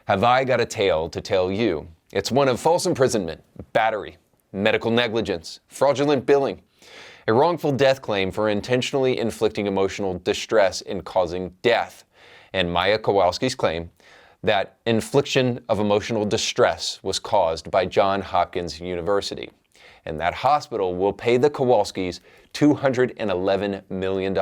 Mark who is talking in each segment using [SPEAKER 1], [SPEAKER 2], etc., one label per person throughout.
[SPEAKER 1] have I got a tale to tell you. It's one of false imprisonment, battery, medical negligence, fraudulent billing, a wrongful death claim for intentionally inflicting emotional distress and causing death, and Maya Kowalski's claim that infliction of emotional distress was caused by Johns Hopkins University. And that hospital will pay the Kowalskis $211 million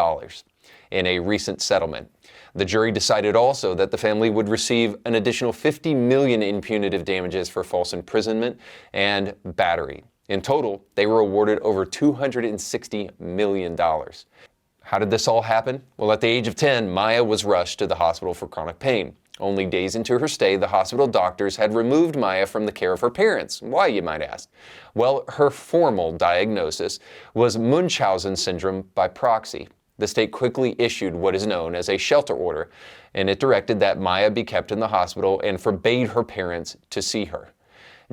[SPEAKER 1] in a recent settlement. The jury decided also that the family would receive an additional $50 million in punitive damages for false imprisonment and battery. In total, they were awarded over $260 million. How did this all happen? Well, at the age of 10, Maya was rushed to the hospital for chronic pain. Only days into her stay, the hospital doctors had removed Maya from the care of her parents. Why, you might ask? Well, her formal diagnosis was Munchausen syndrome by proxy. The state quickly issued what is known as a shelter order, and it directed that Maya be kept in the hospital and forbade her parents to see her.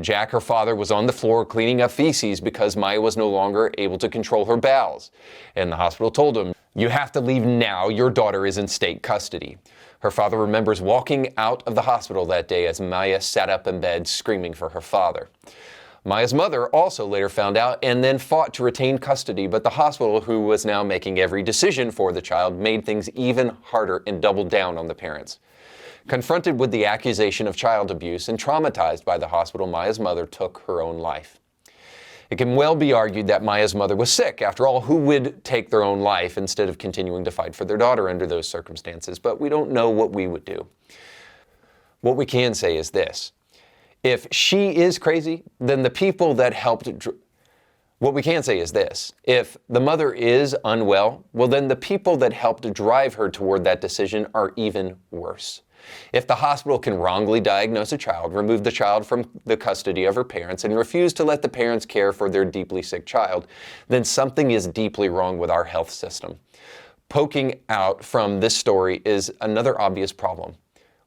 [SPEAKER 1] Jack, her father, was on the floor cleaning up feces because Maya was no longer able to control her bowels. And the hospital told him, "You have to leave now. Your daughter is in state custody." Her father remembers walking out of the hospital that day as Maya sat up in bed screaming for her father. Maya's mother also later found out and then fought to retain custody, but the hospital, who was now making every decision for the child, made things even harder and doubled down on the parents. Confronted with the accusation of child abuse and traumatized by the hospital, Maya's mother took her own life. It can well be argued that Maya's mother was sick. After all, who would take their own life instead of continuing to fight for their daughter under those circumstances? But we don't know what we would do. What we can say is this. If she is crazy, then the people that helped... What we can say is this. If the mother is unwell, well, then the people that helped drive her toward that decision are even worse. If the hospital can wrongly diagnose a child, remove the child from the custody of her parents, and refuse to let the parents care for their deeply sick child, then something is deeply wrong with our health system. Poking out from this story is another obvious problem.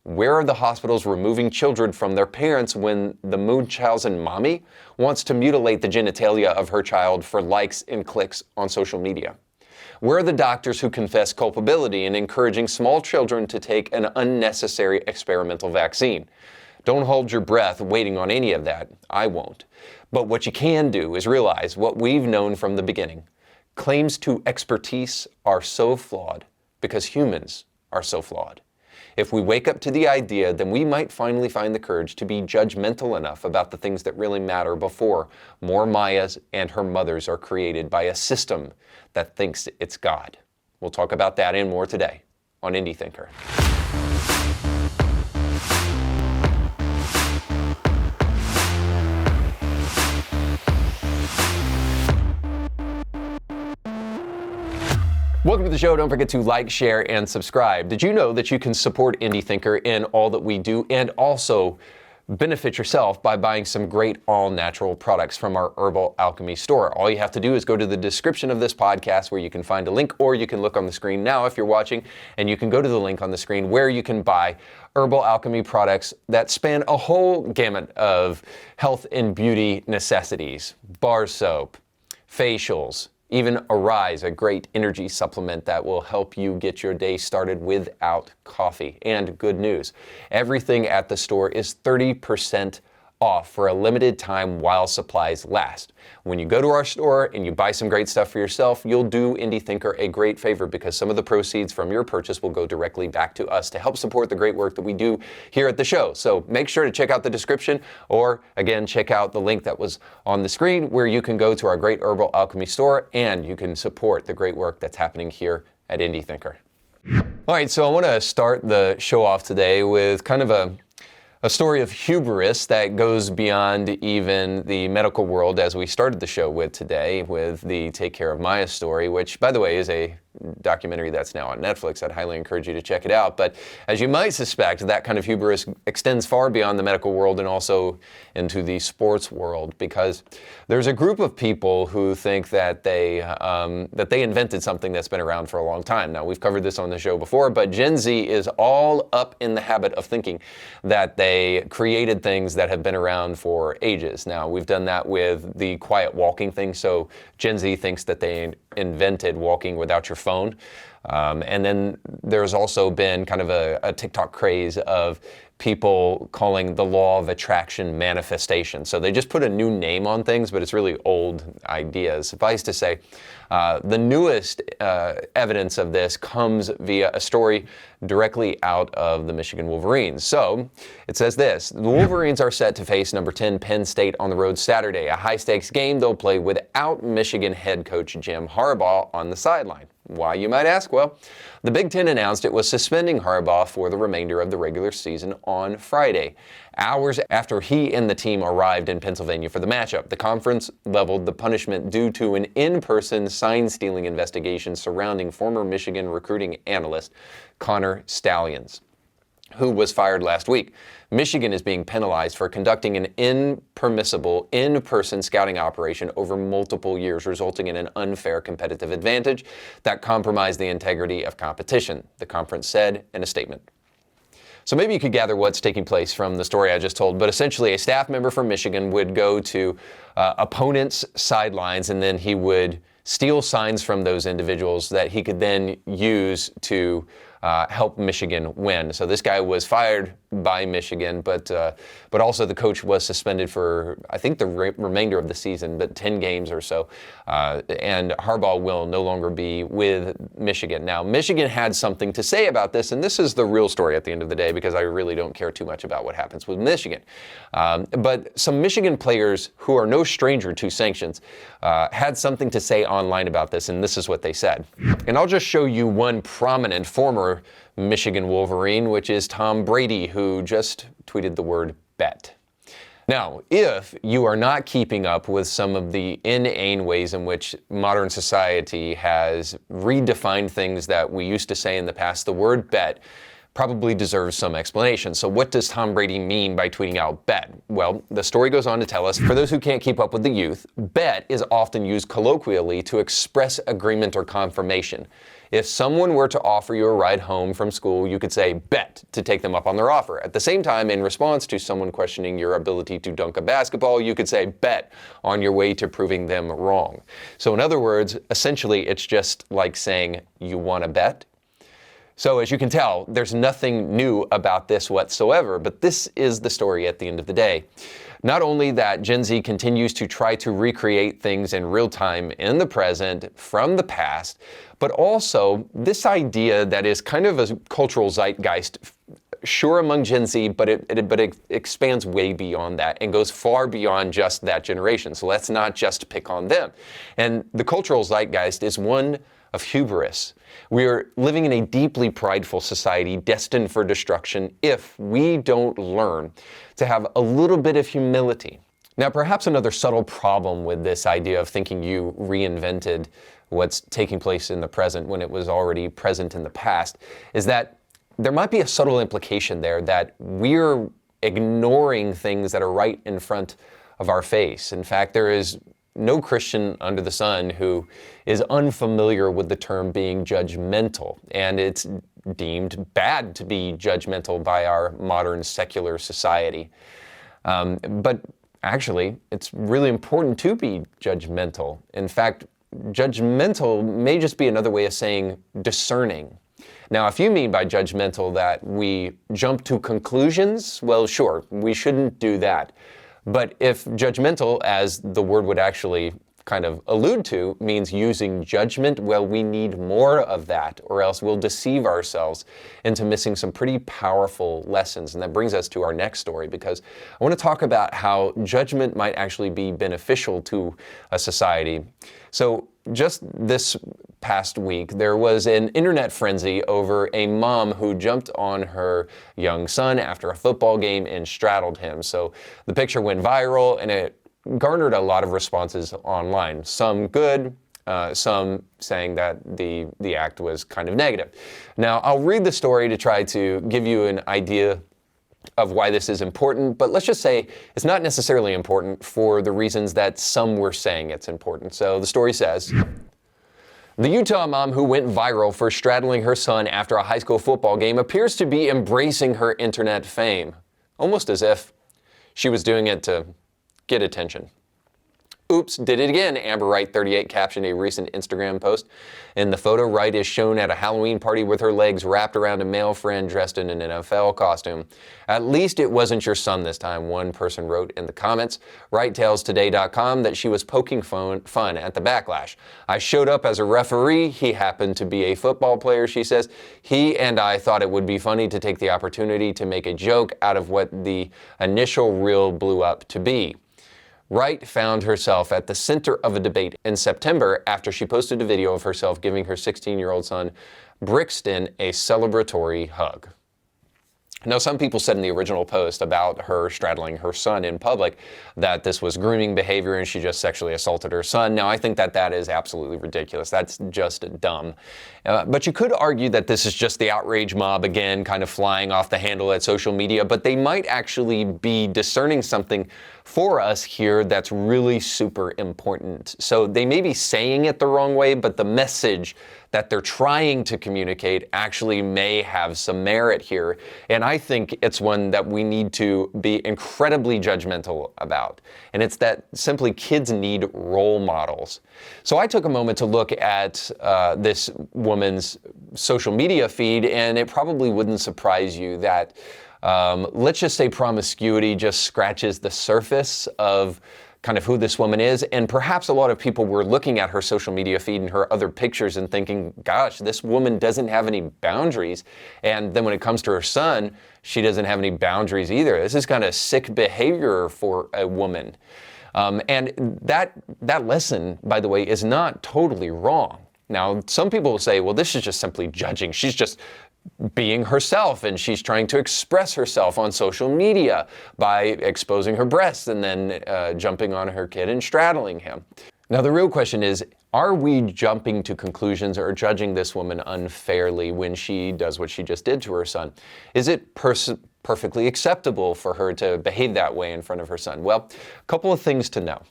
[SPEAKER 1] Where are the hospitals removing children from their parents when the Munchausen mommy wants to mutilate the genitalia of her child for likes and clicks on social media? Where are the doctors who confess culpability in encouraging small children to take an unnecessary experimental vaccine? Don't hold your breath waiting on any of that. I won't. But what you can do is realize what we've known from the beginning. Claims to expertise are so flawed because humans are so flawed. If we wake up to the idea, then we might finally find the courage to be judgmental enough about the things that really matter before more Mayas and her mothers are created by a system that thinks it's God. We'll talk about that and more today on Indie Thinker. Welcome to the show. Don't forget to like, share, and subscribe. Did you know that you can support Indie Thinker in all that we do and also benefit yourself by buying some great all-natural products from our Herbal Alchemy store? All you have to do is go to the description of this podcast where you can find a link, or you can look on the screen now if you're watching, and you can go to the link on the screen where you can buy Herbal Alchemy products that span a whole gamut of health and beauty necessities. Bar soap, facials, even Arise, a great energy supplement that will help you get your day started without coffee. And good news, everything at the store is 30% off for a limited time while supplies last. When you go to our store and you buy some great stuff for yourself, you'll do Indie Thinker a great favor because some of the proceeds from your purchase will go directly back to us to help support the great work that we do here at the show. So make sure to check out the description, or again, check out the link that was on the screen where you can go to our great Herbal Alchemy store and you can support the great work that's happening here at Indie Thinker. All right, so I want to start the show off today with kind of a story of hubris that goes beyond even the medical world, as we started the show with today with the Take Care of Maya story, which, by the way, is a documentary that's now on Netflix. I'd highly encourage you to check it out. But as you might suspect, that kind of hubris extends far beyond the medical world and also into the sports world, because there's a group of people who think that they invented something that's been around for a long time. Now, we've covered this on the show before, but Gen Z is all up in the habit of thinking that they created things that have been around for ages. Now, we've done that with the quiet walking thing. So Gen Z thinks that they invented walking without your phone. And then there's also been kind of a TikTok craze of people calling the law of attraction manifestation. So they just put a new name on things, but it's really old ideas. Suffice to say, the newest evidence of this comes via a story directly out of the Michigan Wolverines. So it says this: the Wolverines are set to face number 10 Penn State on the road Saturday, a high-stakes game they'll play without Michigan head coach Jim Harbaugh on the sideline. Why, you might ask? Well, the Big Ten announced it was suspending Harbaugh for the remainder of the regular season on Friday, hours after he and the team arrived in Pennsylvania for the matchup. The conference leveled the punishment due to an in-person sign-stealing investigation surrounding former Michigan recruiting analyst Connor Stalions, who was fired last week. Michigan is being penalized for conducting an impermissible in-person scouting operation over multiple years, resulting in an unfair competitive advantage that compromised the integrity of competition, the conference said in a statement. So maybe you could gather what's taking place from the story I just told, but essentially a staff member from Michigan would go to opponents' sidelines, and then he would steal signs from those individuals that he could then use to help Michigan win. So this guy was fired by Michigan, but also the coach was suspended for, I think, the remainder of the season, but 10 games or so. And Harbaugh will no longer be with Michigan. Now, Michigan had something to say about this, and this is the real story at the end of the day, because I really don't care too much about what happens with Michigan. But some Michigan players who are no stranger to sanctions had something to say online about this, and this is what they said. And I'll just show you one prominent former Michigan Wolverine, which is Tom Brady, who just tweeted the word bet. Now, if you are not keeping up with some of the inane ways in which modern society has redefined things that we used to say in the past, the word bet probably deserves some explanation. So what does Tom Brady mean by tweeting out bet? Well, the story goes on to tell us, for those who can't keep up with the youth, bet is often used colloquially to express agreement or confirmation. If someone were to offer you a ride home from school, you could say bet to take them up on their offer. At the same time, in response to someone questioning your ability to dunk a basketball, you could say bet on your way to proving them wrong. So in other words, essentially, it's just like saying, you want to bet? So as you can tell, there's nothing new about this whatsoever, but this is the story at the end of the day. Not only that Gen Z continues to try to recreate things in real time in the present from the past, but also this idea that is kind of a cultural zeitgeist, sure among Gen Z, but it expands way beyond that and goes far beyond just that generation. So let's not just pick on them. And the cultural zeitgeist is one of hubris. We are living in a deeply prideful society destined for destruction if we don't learn to have a little bit of humility. Now, perhaps another subtle problem with this idea of thinking you reinvented what's taking place in the present when it was already present in the past is that there might be a subtle implication there that we're ignoring things that are right in front of our face. In fact, there is no Christian under the sun who is unfamiliar with the term being judgmental, and it's deemed bad to be judgmental by our modern secular society. But actually, it's really important to be judgmental. In fact, judgmental may just be another way of saying discerning. Now, if you mean by judgmental that we jump to conclusions, well, sure, we shouldn't do that. But if judgmental, as the word would actually kind of allude to, means using judgment, well, we need more of that, or else we'll deceive ourselves into missing some pretty powerful lessons. And that brings us to our next story, because I want to talk about how judgment might actually be beneficial to a society. So just this past week, there was an internet frenzy over a mom who jumped on her young son after a football game and straddled him. So the picture went viral, and it garnered a lot of responses online. Some good, some saying that the act was kind of negative. Now, I'll read the story to try to give you an idea of why this is important, but let's just say it's not necessarily important for the reasons that some were saying it's important. So the story says, the Utah mom who went viral for straddling her son after a high school football game appears to be embracing her internet fame, almost as if she was doing it to get attention. Oops, did it again, Amber Wright 38 captioned a recent Instagram post. In the photo, Wright is shown at a Halloween party with her legs wrapped around a male friend dressed in an NFL costume. At least it wasn't your son this time, one person wrote in the comments. Wright tells Today.com that she was poking fun at the backlash. I showed up as a referee. He happened to be a football player, she says. He and I thought it would be funny to take the opportunity to make a joke out of what the initial reel blew up to be. Wright found herself at the center of a debate in September after she posted a video of herself giving her 16-year-old son, Brixton, a celebratory hug. Now, some people said in the original post about her straddling her son in public that this was grooming behavior and she just sexually assaulted her son. Now, I think that that is absolutely ridiculous. That's just dumb. But you could argue that this is just the outrage mob again, kind of flying off the handle at social media, but they might actually be discerning something for us here that's really super important. So they may be saying it the wrong way, but the message that they're trying to communicate actually may have some merit here. And I think it's one that we need to be incredibly judgmental about. And it's that simply kids need role models. So I took a moment to look at this woman's social media feed, and it probably wouldn't surprise you that let's just say promiscuity just scratches the surface of kind of who this woman is. And perhaps a lot of people were looking at her social media feed and her other pictures and thinking, gosh, this woman doesn't have any boundaries. And then when it comes to her son, she doesn't have any boundaries either. This is kind of sick behavior for a woman. And that lesson, by the way, is not totally wrong. Now, some people will say, well, this is just simply judging. She's just being herself, and she's trying to express herself on social media by exposing her breasts and then jumping on her kid and straddling him. Now, the real question is, are we jumping to conclusions or judging this woman unfairly when she does what she just did to her son? Is it perfectly acceptable for her to behave that way in front of her son? Well, a couple of things to know.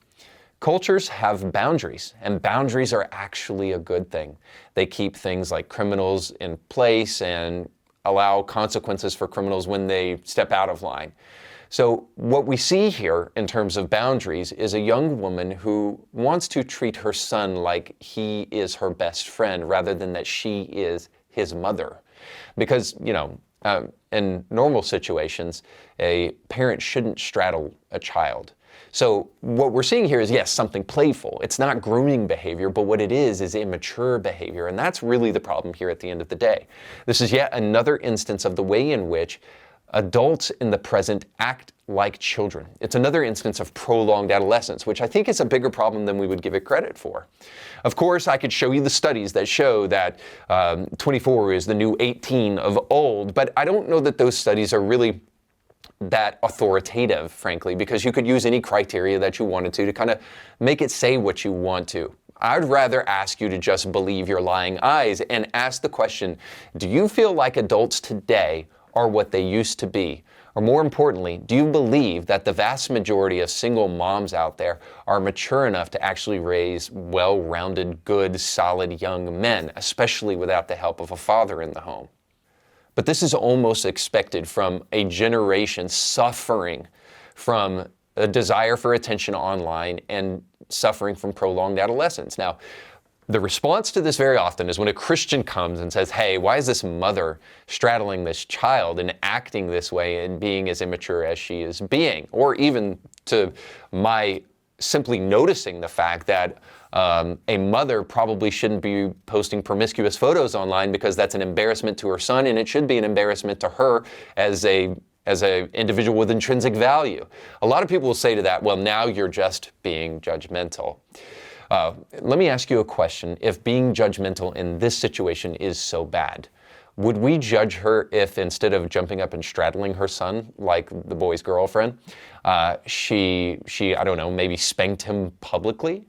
[SPEAKER 1] Cultures have boundaries, and boundaries are actually a good thing. They keep things like criminals in place and allow consequences for criminals when they step out of line. So what we see here in terms of boundaries is a young woman who wants to treat her son like he is her best friend rather than that she is his mother. Because, in normal situations, a parent shouldn't straddle a child. So what we're seeing here is, yes, something playful. It's not grooming behavior, but what it is immature behavior. And that's really the problem here at the end of the day. This is yet another instance of the way in which adults in the present act like children. It's another instance of prolonged adolescence, which I think is a bigger problem than we would give it credit for. Of course, I could show you the studies that show that 24 is the new 18 of old, but I don't know that those studies are really that authoritative, frankly, because you could use any criteria that you wanted to kind of make it say what you want to. I'd rather ask you to just believe your lying eyes and ask the question, do you feel like adults today are what they used to be? Or more importantly, do you believe that the vast majority of single moms out there are mature enough to actually raise well-rounded, good, solid young men, especially without the help of a father in the home? But this is almost expected from a generation suffering from a desire for attention online and suffering from prolonged adolescence. Now, the response to this very often is when a Christian comes and says, hey, why is this mother straddling this child and acting this way and being as immature as she is being? Or even to my simply noticing the fact that a mother probably shouldn't be posting promiscuous photos online because that's an embarrassment to her son, and it should be an embarrassment to her as a individual with intrinsic value. A lot of people will say to that, well, now you're just being judgmental. Let me ask you a question. If being judgmental in this situation is so bad, would we judge her if instead of jumping up and straddling her son like the boy's girlfriend, she I don't know, maybe spanked him publicly?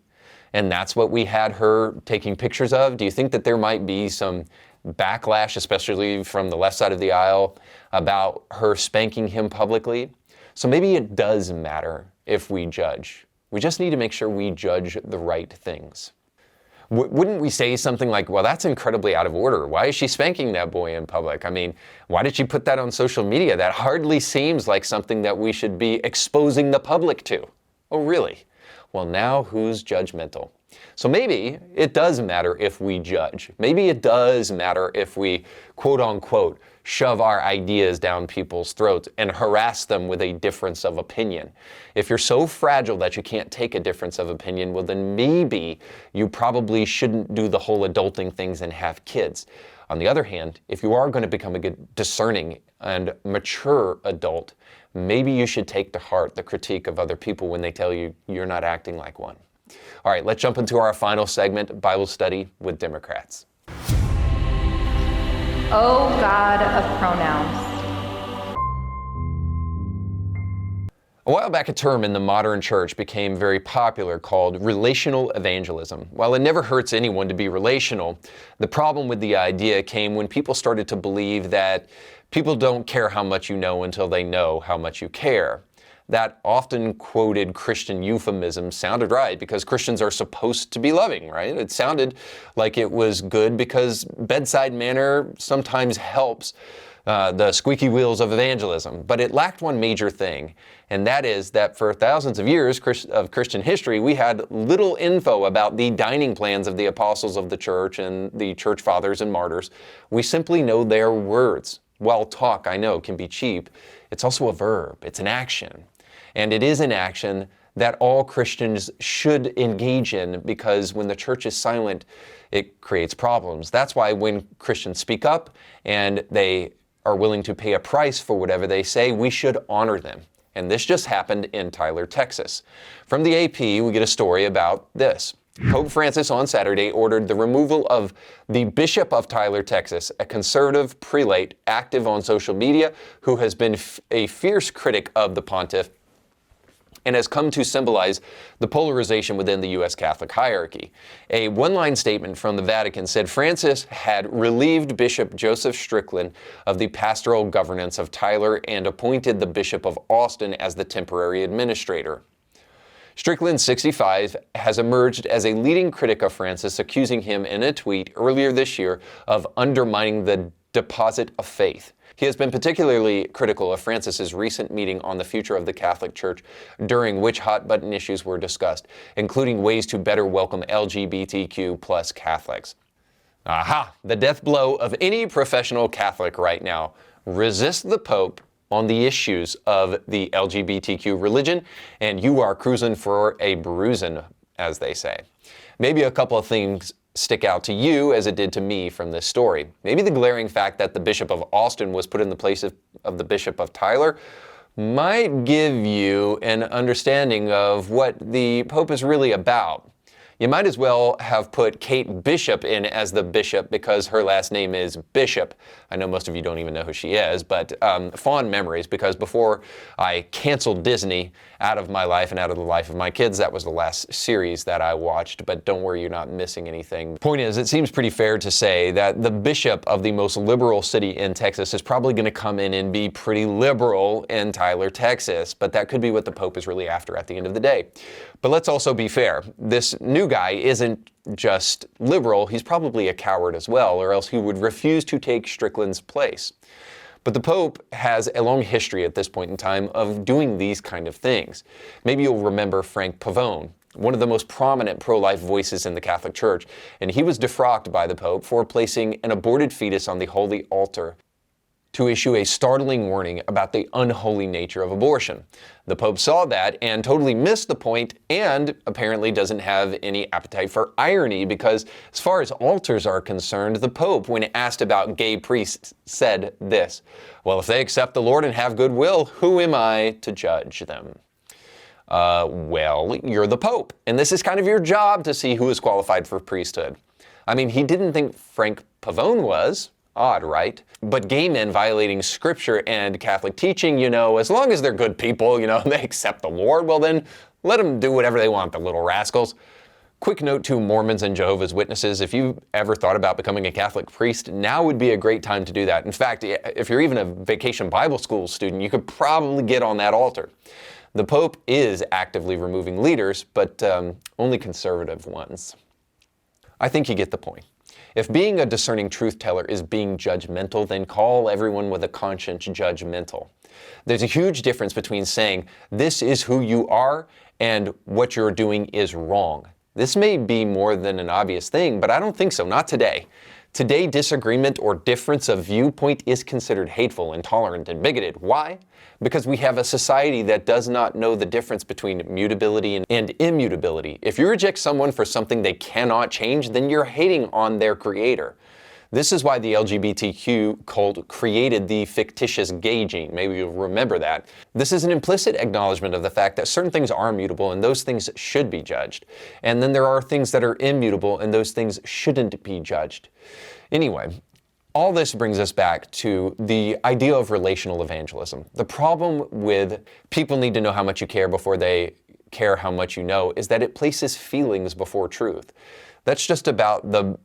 [SPEAKER 1] And that's what we had her taking pictures of? Do you think that there might be some backlash, especially from the left side of the aisle, about her spanking him publicly? So maybe it does matter if we judge. We just need to make sure we judge the right things. Wouldn't we say something like, well, that's incredibly out of order. Why is she spanking that boy in public? I mean, why did she put that on social media? That hardly seems like something that we should be exposing the public to. Oh, really? Well, now who's judgmental? So maybe it does matter if we judge. Maybe it does matter if we, quote unquote, shove our ideas down people's throats and harass them with a difference of opinion. If you're so fragile that you can't take a difference of opinion, well then maybe you probably shouldn't do the whole adulting things and have kids. On the other hand, if you are going to become a good discerning and mature adult, maybe you should take to heart the critique of other people when they tell you you're not acting like one. All right, let's jump into our final segment, Bible study with Democrats.
[SPEAKER 2] Oh, God of pronouns.
[SPEAKER 1] A while back, a term in the modern church became very popular called relational evangelism. While it never hurts anyone to be relational, the problem with the idea came when people started to believe that people don't care how much you know until they know how much you care. That often quoted Christian euphemism sounded right because Christians are supposed to be loving, right? It sounded like it was good because bedside manner sometimes helps the squeaky wheels of evangelism. But it lacked one major thing, and that is that for thousands of years of Christian history, we had little info about the dining plans of the apostles of the church and the church fathers and martyrs. We simply know their words. While talk, I know, can be cheap, it's also a verb, it's an action. And it is an action that all Christians should engage in because when the church is silent, it creates problems. That's why when Christians speak up and they are willing to pay a price for whatever they say, we should honor them. And this just happened in Tyler, Texas. From the AP, we get a story about this. Pope Francis on Saturday ordered the removal of the Bishop of Tyler, Texas, a conservative prelate active on social media who has been a fierce critic of the pontiff and has come to symbolize the polarization within the U.S. Catholic hierarchy. A one-line statement from the Vatican said Francis had relieved Bishop Joseph Strickland of the pastoral governance of Tyler and appointed the Bishop of Austin as the temporary administrator. Strickland, 65, has emerged as a leading critic of Francis, accusing him in a tweet earlier this year of undermining the deposit of faith. He has been particularly critical of Francis's recent meeting on the future of the Catholic Church, during which hot-button issues were discussed, including ways to better welcome LGBTQ plus Catholics. Aha! The death blow of any professional Catholic right now. Resist the Pope on the issues of the LGBTQ religion, and you are cruising for a bruising, as they say. Maybe a couple of things stick out to you as it did to me from this story. Maybe the glaring fact that the Bishop of Austin was put in the place of the Bishop of Tyler might give you an understanding of what the Pope is really about. You might as well have put Kate Bishop in as the bishop because her last name is Bishop. I know most of you don't even know who she is, but fond memories, because before I canceled Disney out of my life and out of the life of my kids, that was the last series that I watched, but don't worry, you're not missing anything. Point is, it seems pretty fair to say that the bishop of the most liberal city in Texas is probably going to come in and be pretty liberal in Tyler, Texas, but that could be what the Pope is really after at the end of the day. But let's also be fair. This new guy isn't just liberal, he's probably a coward as well, or else he would refuse to take Strickland's place. But the Pope has a long history at this point in time of doing these kind of things. Maybe you'll remember Frank Pavone, one of the most prominent pro-life voices in the Catholic Church, and he was defrocked by the Pope for placing an aborted fetus on the holy altar to issue a startling warning about the unholy nature of abortion. The Pope saw that and totally missed the point, and apparently doesn't have any appetite for irony, because as far as altars are concerned, the Pope, when asked about gay priests, said this: well, if they accept the Lord and have goodwill, who am I to judge them? Well, you're the Pope, and this is kind of your job to see who is qualified for priesthood. I mean, he didn't think Frank Pavone was. Odd, right? But gay men violating scripture and Catholic teaching, as long as they're good people, they accept the Lord, well then, let them do whatever they want, the little rascals. Quick note to Mormons and Jehovah's Witnesses: if you've ever thought about becoming a Catholic priest, now would be a great time to do that. In fact, if you're even a vacation Bible school student, you could probably get on that altar. The Pope is actively removing leaders, but only conservative ones. I think you get the point. If being a discerning truth teller is being judgmental, then call everyone with a conscience judgmental. There's a huge difference between saying, this is who you are, and what you're doing is wrong. This may be more than an obvious thing, but I don't think so, not today. Today, disagreement or difference of viewpoint is considered hateful, intolerant, and bigoted. Why? Because we have a society that does not know the difference between mutability and immutability. If you reject someone for something they cannot change, then you're hating on their creator. This is why the LGBTQ cult created the fictitious gay gene. Maybe you'll remember that. This is an implicit acknowledgement of the fact that certain things are mutable and those things should be judged. And then there are things that are immutable and those things shouldn't be judged. Anyway, all this brings us back to the idea of relational evangelism. The problem with people need to know how much you care before they care how much you know is that it places feelings before truth. That's just about the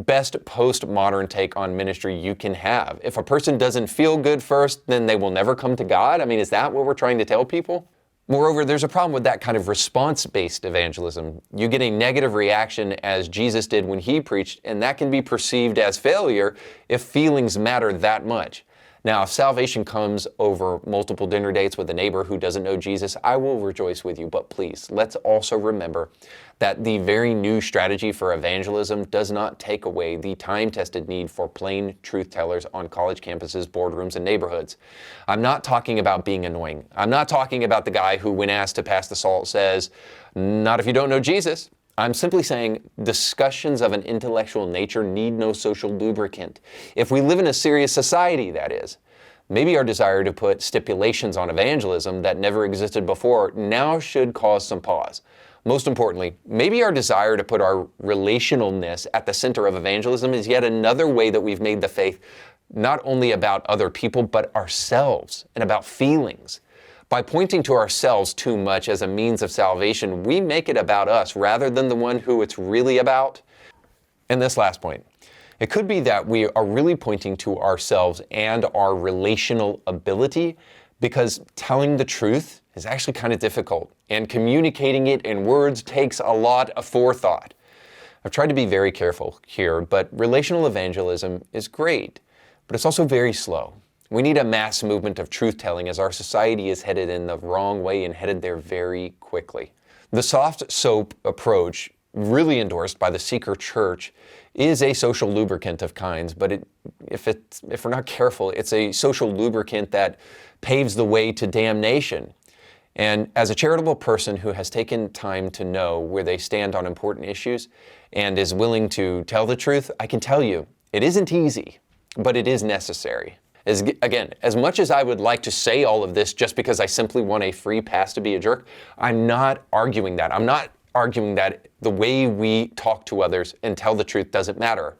[SPEAKER 1] best postmodern take on ministry you can have. If a person doesn't feel good first, then they will never come to God. I mean, is that what we're trying to tell people? Moreover, there's a problem with that kind of response-based evangelism. You get a negative reaction as Jesus did when he preached, and that can be perceived as failure if feelings matter that much. Now, if salvation comes over multiple dinner dates with a neighbor who doesn't know Jesus, I will rejoice with you. But please, let's also remember that the very new strategy for evangelism does not take away the time-tested need for plain truth tellers on college campuses, boardrooms, and neighborhoods. I'm not talking about being annoying. I'm not talking about the guy who, when asked to pass the salt, says, "Not if you don't know Jesus." I'm simply saying discussions of an intellectual nature need no social lubricant. If we live in a serious society, that is. Maybe our desire to put stipulations on evangelism that never existed before now should cause some pause. Most importantly, maybe our desire to put our relationalness at the center of evangelism is yet another way that we've made the faith not only about other people, but ourselves and about feelings. By pointing to ourselves too much as a means of salvation, we make it about us rather than the one who it's really about. And this last point, it could be that we are really pointing to ourselves and our relational ability because telling the truth is actually kind of difficult, and communicating it in words takes a lot of forethought. I've tried to be very careful here, but relational evangelism is great, but it's also very slow. We need a mass movement of truth-telling as our society is headed in the wrong way and headed there very quickly. The soft soap approach, really endorsed by the Seeker Church, is a social lubricant of kinds, but if we're not careful, it's a social lubricant that paves the way to damnation. And as a charitable person who has taken time to know where they stand on important issues and is willing to tell the truth, I can tell you, it isn't easy, but it is necessary. Again, as much as I would like to say all of this just because I simply want a free pass to be a jerk, I'm not arguing that. I'm not arguing that the way we talk to others and tell the truth doesn't matter.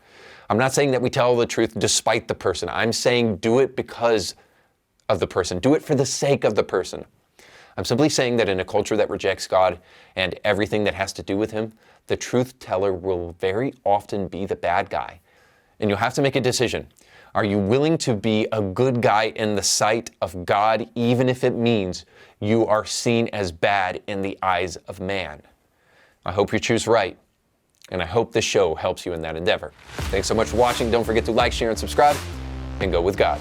[SPEAKER 1] I'm not saying that we tell the truth despite the person. I'm saying do it because of the person. Do it for the sake of the person. I'm simply saying that in a culture that rejects God and everything that has to do with him, the truth teller will very often be the bad guy. And you'll have to make a decision. Are you willing to be a good guy in the sight of God, even if it means you are seen as bad in the eyes of man? I hope you choose right, and I hope this show helps you in that endeavor. Thanks so much for watching. Don't forget to like, share, and subscribe, and go with God.